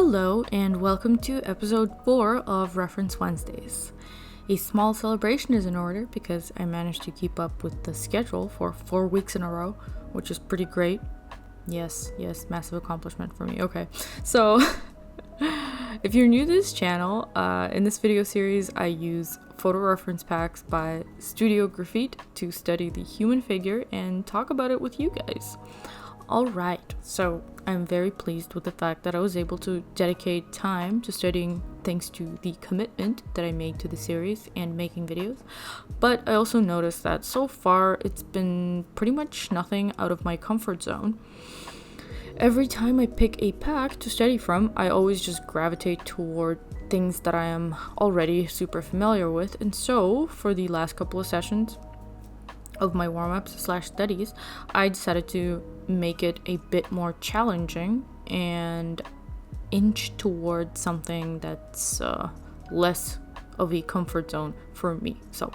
Hello and welcome to episode 4 of Reference Wednesdays. A small celebration is in order because I managed to keep up with the schedule for 4 weeks in a row, which is pretty great. Yes, massive accomplishment for me. Okay, so if you're new to this channel, in this video series I use photo reference packs by Studio Graphite to study the human figure and talk about it with you guys. Alright, so I'm very pleased with the fact that I was able to dedicate time to studying thanks to the commitment that I made to the series and making videos. But I also noticed that so far it's been pretty much nothing out of my comfort zone. Every time I pick a pack to study from, I always just gravitate toward things that I am already super familiar with, and so for the last couple of sessions of my warm-ups/studies, I decided to make it a bit more challenging and inch toward something that's less of a comfort zone for me. So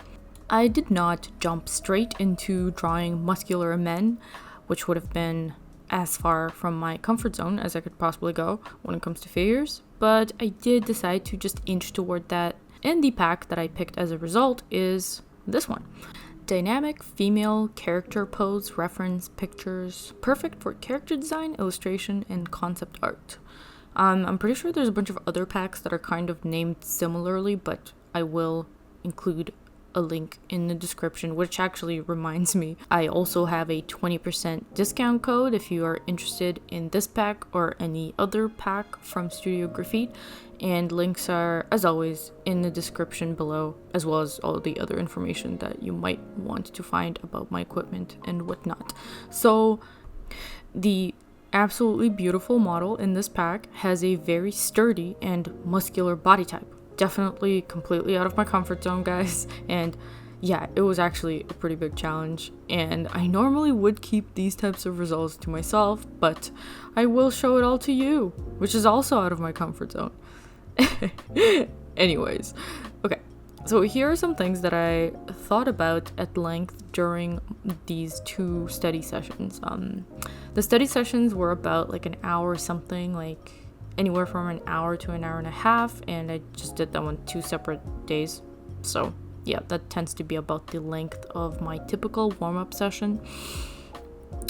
I did not jump straight into drawing muscular men, which would have been as far from my comfort zone as I could possibly go when it comes to figures, but I did decide to just inch toward that, and the pack that I picked as a result is this one. Dynamic female character pose reference pictures, perfect for character design, illustration, and concept art. I'm pretty sure there's a bunch of other packs that are kind of named similarly, but I will include a link in the description, which actually reminds me, I also have a 20% discount code if you are interested in this pack or any other pack from Studio Graphite, and links are, as always, in the description below, as well as all the other information that you might want to find about my equipment and whatnot. So the absolutely beautiful model in this pack has a very sturdy and muscular body type. Definitely completely out of my comfort zone, guys, and yeah, it was actually a pretty big challenge, and I normally would keep these types of results to myself, but I will show it all to you, which is also out of my comfort zone. Anyways, okay, so here are some things that I thought about at length during these 2 study sessions. The study sessions were about like an hour something, like anywhere from an hour to an hour and a half, and I just did them on 2 separate days. So yeah, that tends to be about the length of my typical warm-up session.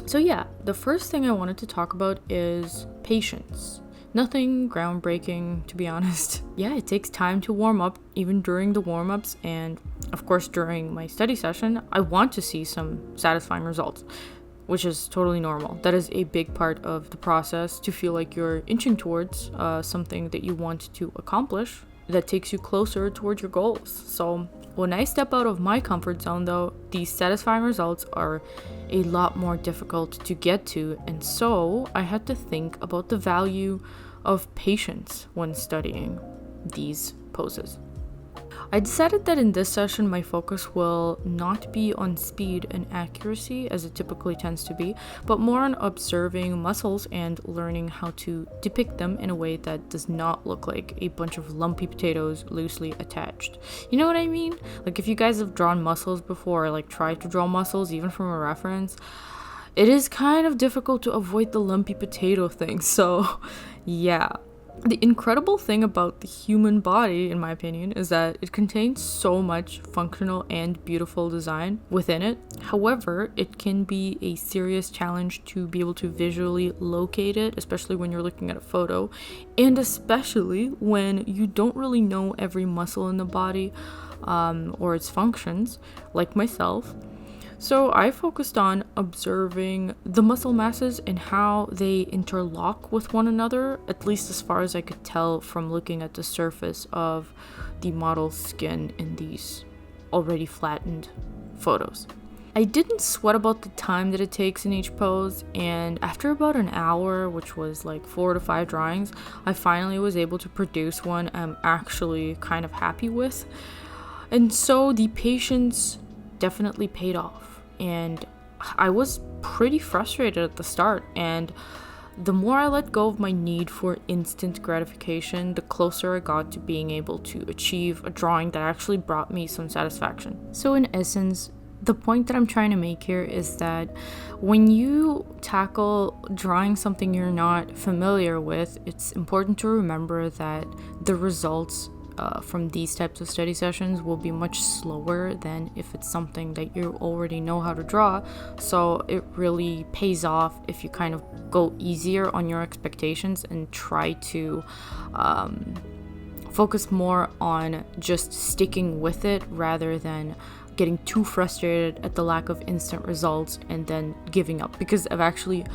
So yeah, the first thing I wanted to talk about is patience. Nothing groundbreaking, to be honest. Yeah, it takes time to warm up, even during the warm-ups, and of course during my study session, I want to see some satisfying results, which is totally normal. That is a big part of the process, to feel like you're inching towards something that you want to accomplish that takes you closer towards your goals. So when I step out of my comfort zone, though, these satisfying results are a lot more difficult to get to, and so I had to think about the value of patience when studying these poses. I decided that in this session my focus will not be on speed and accuracy as it typically tends to be, but more on observing muscles and learning how to depict them in a way that does not look like a bunch of lumpy potatoes loosely attached. You know what I mean? Like, if you guys have drawn muscles before, like tried to draw muscles even from a reference, it is kind of difficult to avoid the lumpy potato thing. So yeah. The incredible thing about the human body, in my opinion, is that it contains so much functional and beautiful design within it. However, it can be a serious challenge to be able to visually locate it, especially when you're looking at a photo, and especially when you don't really know every muscle in the body or its functions, like myself. So I focused on observing the muscle masses and how they interlock with one another, at least as far as I could tell from looking at the surface of the model's skin in these already flattened photos. I didn't sweat about the time that it takes in each pose, and after about an hour, which was like 4 to 5 drawings, I finally was able to produce one I'm actually kind of happy with. And so the patience definitely paid off. And I was pretty frustrated at the start, and the more I let go of my need for instant gratification, the closer I got to being able to achieve a drawing that actually brought me some satisfaction. So in essence, The point that I'm trying to make here is that when you tackle drawing something you're not familiar with, it's important to remember that the results from these types of study sessions will be much slower than if it's something that you already know how to draw. So it really pays off if you kind of go easier on your expectations and try to focus more on just sticking with it rather than getting too frustrated at the lack of instant results and then giving up, because I've actually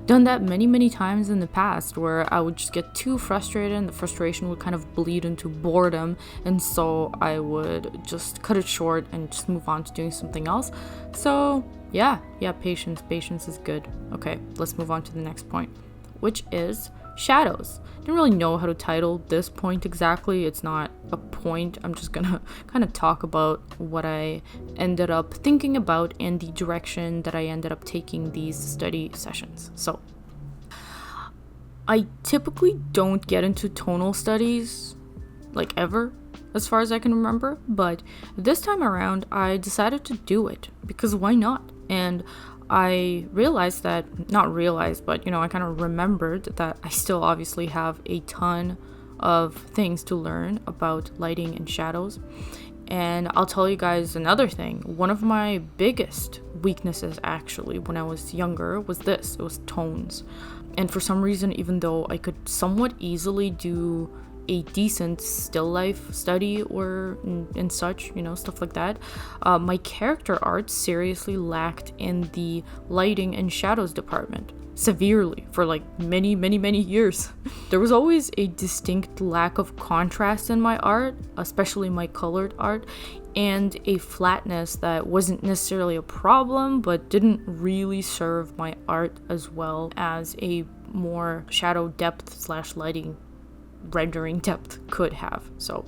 done that many times in the past where I would just get too frustrated and the frustration would kind of bleed into boredom, and so I would just cut it short and just move on to doing something else. So yeah, patience is good. Okay, let's move on to the next point, which is shadows. I didn't really know how to title this point exactly. It's not a point. I'm just gonna kind of talk about what I ended up thinking about and the direction that I ended up taking these study sessions. So I typically don't get into tonal studies like ever, as far as I can remember, but this time around I decided to do it because why not? And I realized that, not realized, but I kind of remembered that I still obviously have a ton of things to learn about lighting and shadows. And I'll tell you guys another thing. One of my biggest weaknesses actually when I was younger was this. It was tones. And for some reason, even though I could somewhat easily do a decent still life study or and such, stuff like that, my character art seriously lacked in the lighting and shadows department severely for like many years. There was always a distinct lack of contrast in my art, especially my colored art, and a flatness that wasn't necessarily a problem but didn't really serve my art as well as a more shadow depth / lighting rendering depth could have. So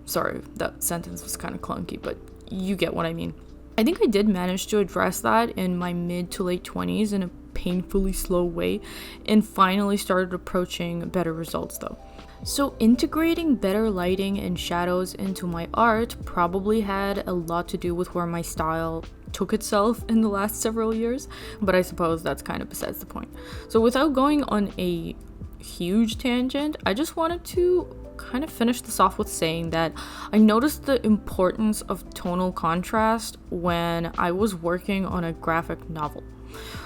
sorry, that sentence was kind of clunky, but you get what I mean. I think I did manage to address that in my mid to late 20s in a painfully slow way and finally started approaching better results though. So integrating better lighting and shadows into my art probably had a lot to do with where my style took itself in the last several years, but I suppose that's kind of besides the point. So without going on a huge tangent, I just wanted to kind of finish this off with saying that I noticed the importance of tonal contrast when I was working on a graphic novel.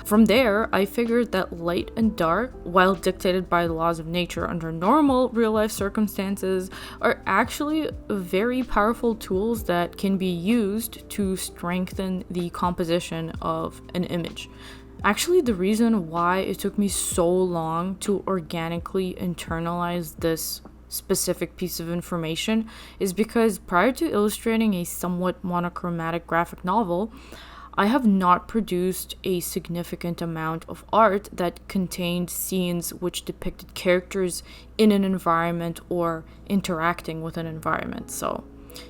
From there, I figured that light and dark, while dictated by the laws of nature under normal real-life circumstances, are actually very powerful tools that can be used to strengthen the composition of an image. Actually, the reason why it took me so long to organically internalize this specific piece of information is because prior to illustrating a somewhat monochromatic graphic novel, I have not produced a significant amount of art that contained scenes which depicted characters in an environment or interacting with an environment. So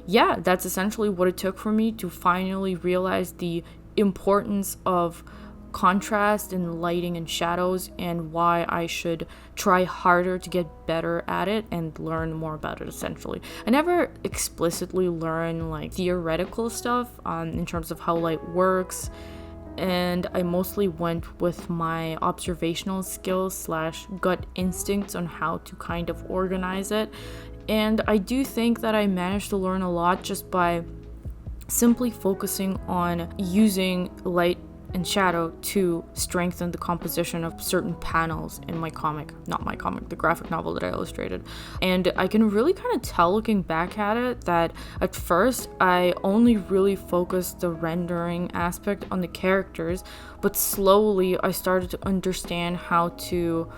yeah, that's essentially what it took for me to finally realize the importance of contrast in lighting and shadows and why I should try harder to get better at it and learn more about it. Essentially, I never explicitly learn like theoretical stuff in terms of how light works, and I mostly went with my observational skills / gut instincts on how to kind of organize it. And I do think that I managed to learn a lot just by simply focusing on using light and shadow to strengthen the composition of certain panels in my the graphic novel that I illustrated. And I can really kind of tell looking back at it that at first I only really focused the rendering aspect on the characters, but slowly I started to understand how to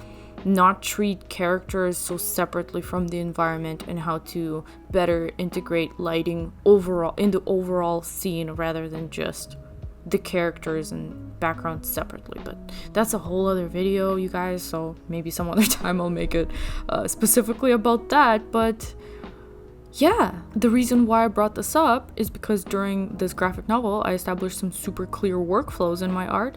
not treat characters so separately from the environment and how to better integrate lighting overall in the overall scene rather than just the characters and backgrounds separately. But that's a whole other video, you guys, so maybe some other time I'll make it specifically about that. But yeah, the reason why I brought this up is because during this graphic novel I established some super clear workflows in my art,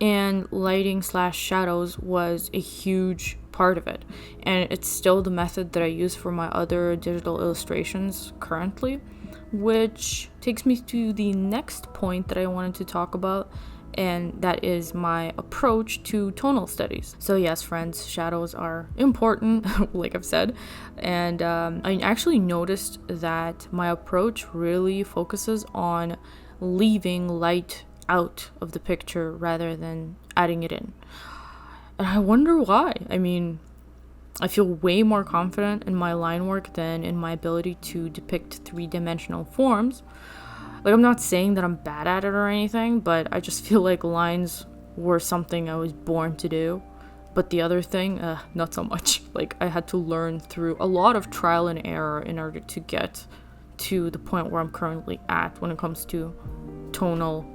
and lighting / shadows was a huge part of it, and it's still the method that I use for my other digital illustrations currently. which takes me to the next point that I wanted to talk about, and that is my approach to tonal studies. So yes, friends, shadows are important, like I've said, and I actually noticed that my approach really focuses on leaving light out of the picture rather than adding it in. And I wonder why. I mean, I feel way more confident in my line work than in my ability to depict three-dimensional forms. Like, I'm not saying that I'm bad at it or anything, but I just feel like lines were something I was born to do. But the other thing, not so much. Like, I had to learn through a lot of trial and error in order to get to the point where I'm currently at when it comes to tonal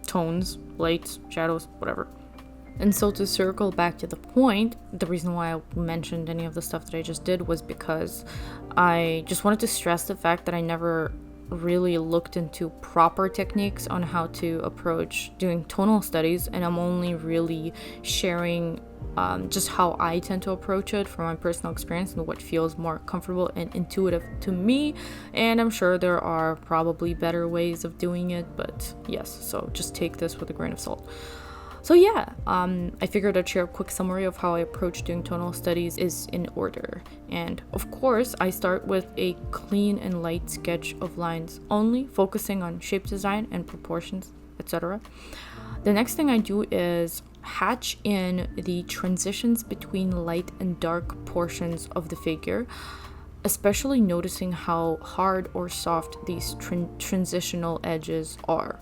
tones, lights, shadows, whatever. And so to circle back to the point, the reason why I mentioned any of the stuff that I just did was because I just wanted to stress the fact that I never really looked into proper techniques on how to approach doing tonal studies, and I'm only really sharing just how I tend to approach it from my personal experience and what feels more comfortable and intuitive to me. And I'm sure there are probably better ways of doing it, but yes, so just take this with a grain of salt. So yeah, I figured I'd share a quick summary of how I approach doing tonal studies is in order. And of course, I start with a clean and light sketch of lines only, focusing on shape design and proportions, etc. The next thing I do is hatch in the transitions between light and dark portions of the figure, especially noticing how hard or soft these transitional edges are.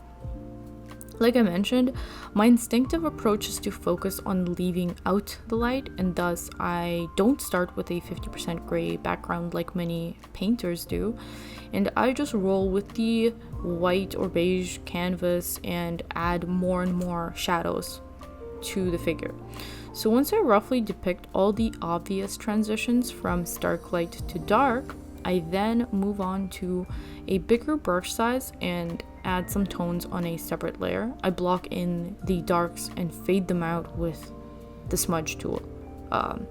Like I mentioned, my instinctive approach is to focus on leaving out the light, and thus I don't start with a 50% gray background like many painters do, and I just roll with the white or beige canvas and add more and more shadows to the figure. So once I roughly depict all the obvious transitions from stark light to dark, I then move on to a bigger brush size and add some tones on a separate layer. I block in the darks and fade them out with the smudge tool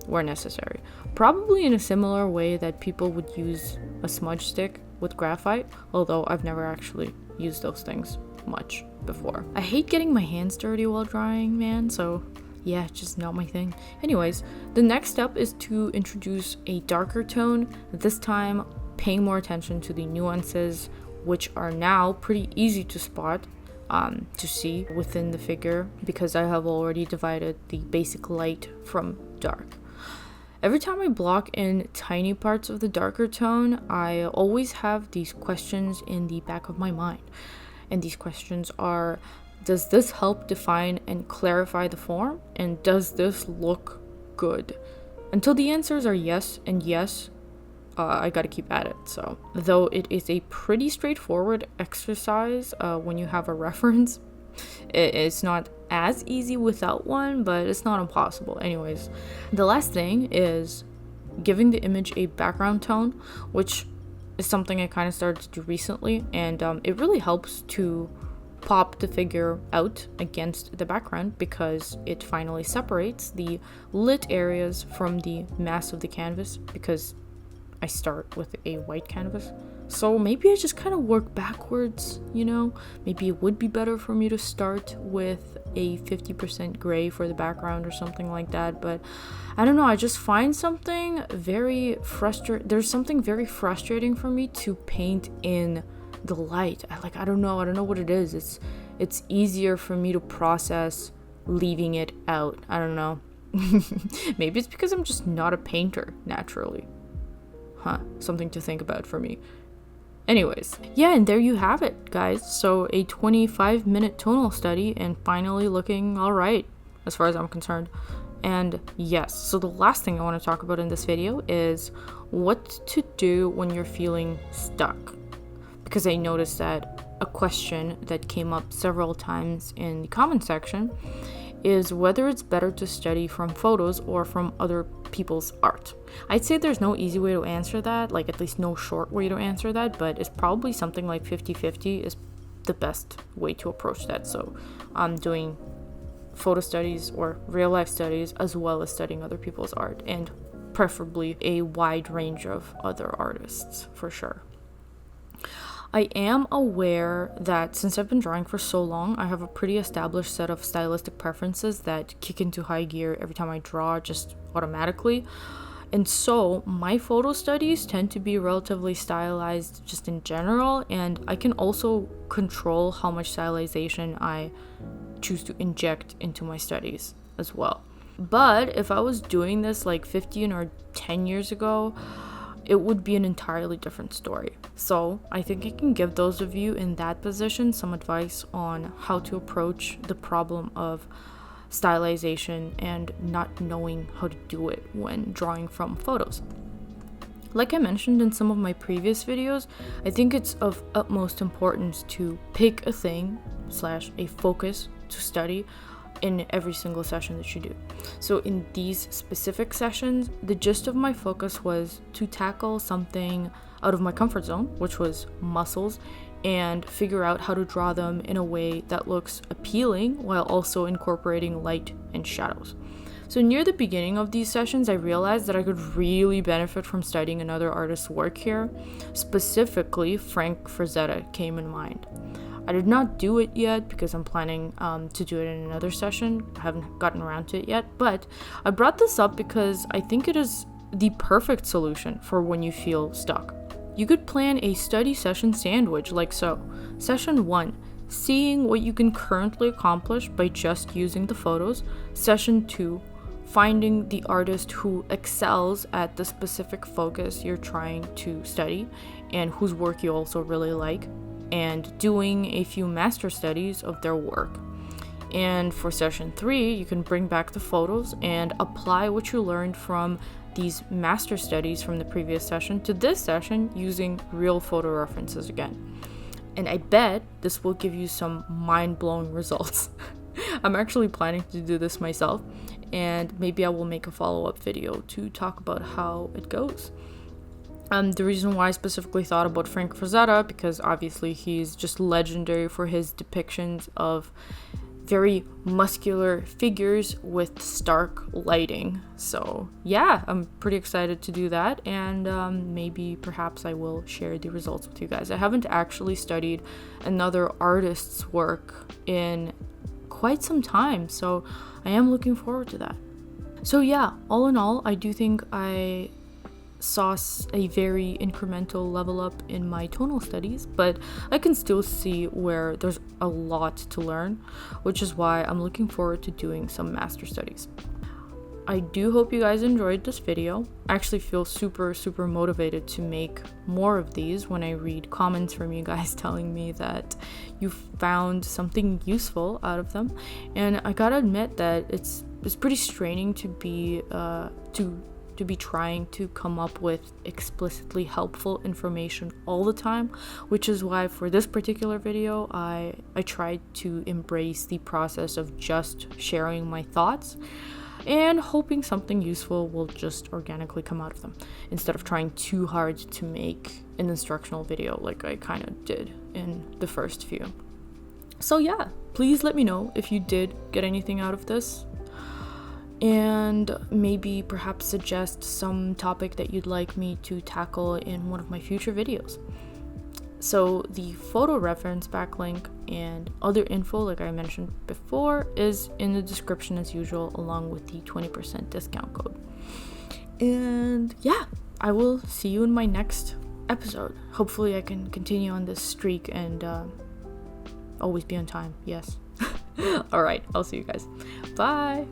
where necessary. Probably in a similar way that people would use a smudge stick with graphite, although I've never actually used those things much before. I hate getting my hands dirty while drawing, man, so yeah, just not my thing. Anyways, the next step is to introduce a darker tone, this time paying more attention to the nuances, which are now pretty easy to spot, to see within the figure, because I have already divided the basic light from dark. Every time I block in tiny parts of the darker tone, I always have these questions in the back of my mind. And these questions are, does this help define and clarify the form? And does this look good? Until the answers are yes and yes, I gotta keep at it. So, though it is a pretty straightforward exercise when you have a reference, it's not as easy without one, but it's not impossible. Anyways, the last thing is giving the image a background tone, which is something I kind of started to do recently, and it really helps to pop the figure out against the background because it finally separates the lit areas from the mass of the canvas, because I start with a white canvas. So maybe I just kind of work backwards, you know? Maybe it would be better for me to start with a 50% gray for the background or something like that, but I don't know, I just find something very there's something very frustrating for me to paint in the light. I don't know what it is. It's easier for me to process leaving it out. I don't know. Maybe it's because I'm just not a painter naturally. Something to think about for me. Anyways, yeah, and there you have it, guys. So a 25-minute tonal study and finally looking all right as far as I'm concerned. And yes, so the last thing I want to talk about in this video is what to do when you're feeling stuck. Because I noticed that a question that came up several times in the comment section is whether it's better to study from photos or from other people's art. I'd say there's no easy way to answer that, like at least no short way to answer that, but it's probably something like 50-50 is the best way to approach that. So I'm doing photo studies or real life studies as well as studying other people's art, and preferably a wide range of other artists for sure. I am aware that since I've been drawing for so long, I have a pretty established set of stylistic preferences that kick into high gear every time I draw just automatically. And so my photo studies tend to be relatively stylized just in general, and I can also control how much stylization I choose to inject into my studies as well. But if I was doing this like 15 or 10 years ago, it would be an entirely different story. So I think I can give those of you in that position some advice on how to approach the problem of stylization and not knowing how to do it when drawing from photos. Like I mentioned in some of my previous videos, I think it's of utmost importance to pick a thing / a focus to study in every single session that you do. So in these specific sessions, the gist of my focus was to tackle something out of my comfort zone, which was muscles, and figure out how to draw them in a way that looks appealing while also incorporating light and shadows. So near the beginning of these sessions, I realized that I could really benefit from studying another artist's work here. Specifically, Frank Frazetta came in mind. I did not do it yet because I'm planning to do it in another session. I haven't gotten around to it yet, but I brought this up because I think it is the perfect solution for when you feel stuck. You could plan a study session sandwich like so. Session 1, seeing what you can currently accomplish by just using the photos. Session 2, finding the artist who excels at the specific focus you're trying to study and whose work you also really like, and doing a few master studies of their work. And for session 3, you can bring back the photos and apply what you learned from these master studies from the previous session to this session using real photo references again. And I bet this will give you some mind-blowing results. I'm actually planning to do this myself, and maybe I will make a follow-up video to talk about how it goes. The reason why I specifically thought about Frank Frazetta, because obviously he's just legendary for his depictions of very muscular figures with stark lighting. So yeah, I'm pretty excited to do that, and maybe perhaps I will share the results with you guys. I haven't actually studied another artist's work in quite some time, so I am looking forward to that. So yeah, all in all, I do think I saw a very incremental level up in my tonal studies, but I can still see where there's a lot to learn, which is why I'm looking forward to doing some master studies. I do hope you guys enjoyed this video. I actually feel super motivated to make more of these when I read comments from you guys telling me that you found something useful out of them, and I gotta admit that it's pretty straining to be trying to come up with explicitly helpful information all the time, which is why for this particular video I tried to embrace the process of just sharing my thoughts and hoping something useful will just organically come out of them, instead of trying too hard to make an instructional video like I kind of did in the first few. So yeah, please let me know if you did get anything out of this, and maybe perhaps suggest some topic that you'd like me to tackle in one of my future videos. So the photo reference backlink and other info, like I mentioned before, is in the description as usual, along with the 20% discount code. And yeah, I will see you in my next episode. Hopefully I can continue on this streak and always be on time. Yes. All right, I'll see you guys. Bye.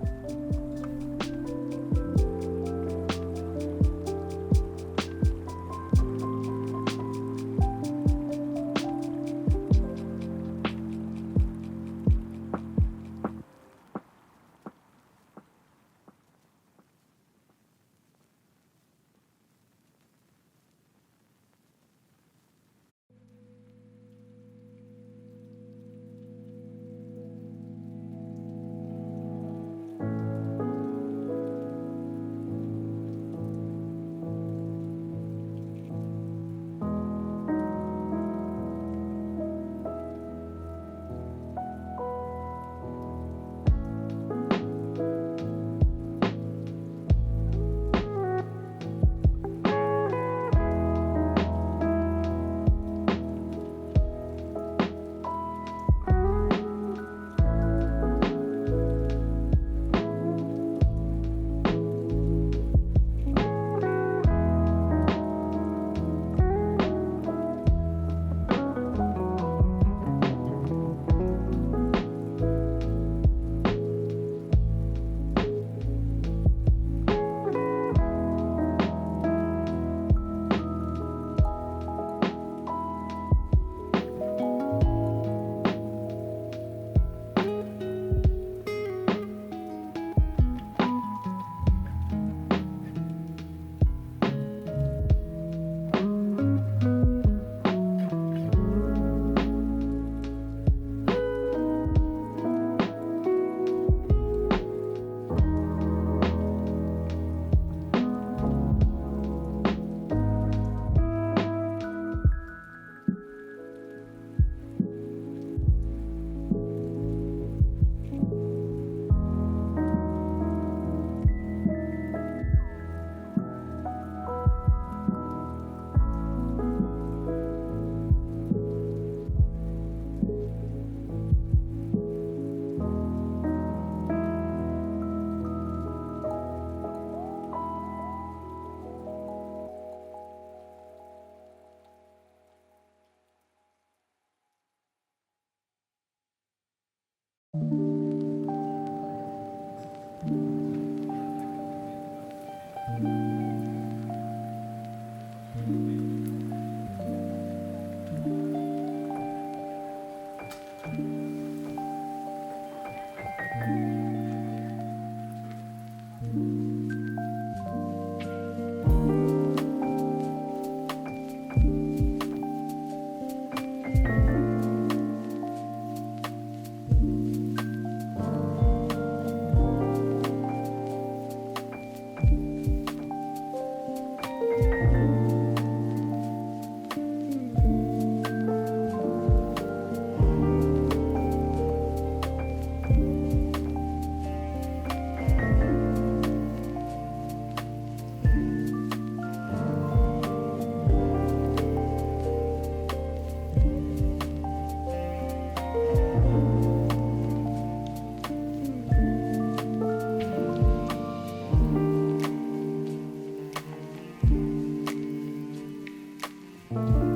you.